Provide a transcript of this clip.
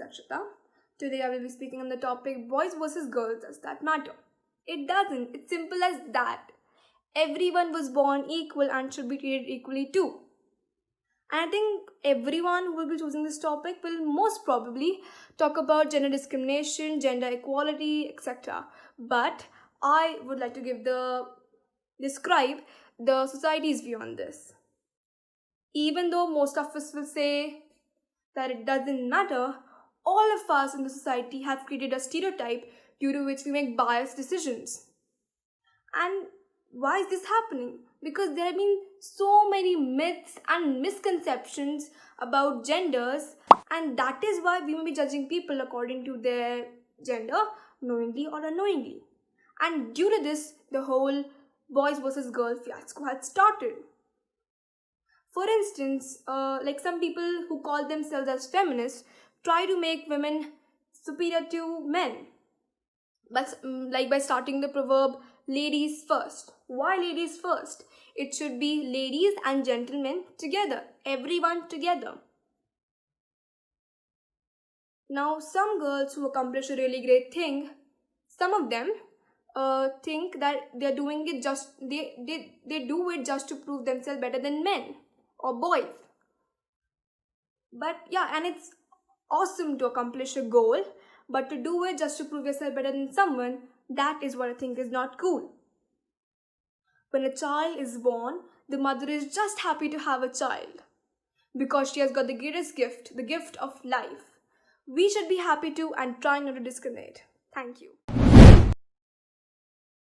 Akshita. Today I will be speaking on the topic boys versus girls. Does that matter? It doesn't. It's simple as that. Everyone was born equal and should be treated equally too. And I think everyone who will be choosing this topic will most probably talk about gender discrimination, gender equality, etc. But I would like to describe the society's view on this. Even though most of us will say that it doesn't matter, all of us in the society have created a stereotype due to which we make biased decisions. And why is this happening? Because there have been so many myths and misconceptions about genders, and that is why we may be judging people according to their gender, knowingly or unknowingly. And due to this, the whole boys versus girls fiasco had started. For instance, like some people who call themselves as feminists try to make women superior to men. But by starting the proverb, ladies first. Why ladies first? It should be ladies and gentlemen together, everyone together. Now, some girls who accomplish a really great thing, some of them think that they're doing it they do it just to prove themselves better than men or boys. But yeah, and it's awesome to accomplish a goal, but to do it just to prove yourself better than someone, that is what I think is not cool. When a child is born, the mother is just happy to have a child because she has got the greatest gift, the gift of life. We should be happy too and try not to discriminate. Thank you.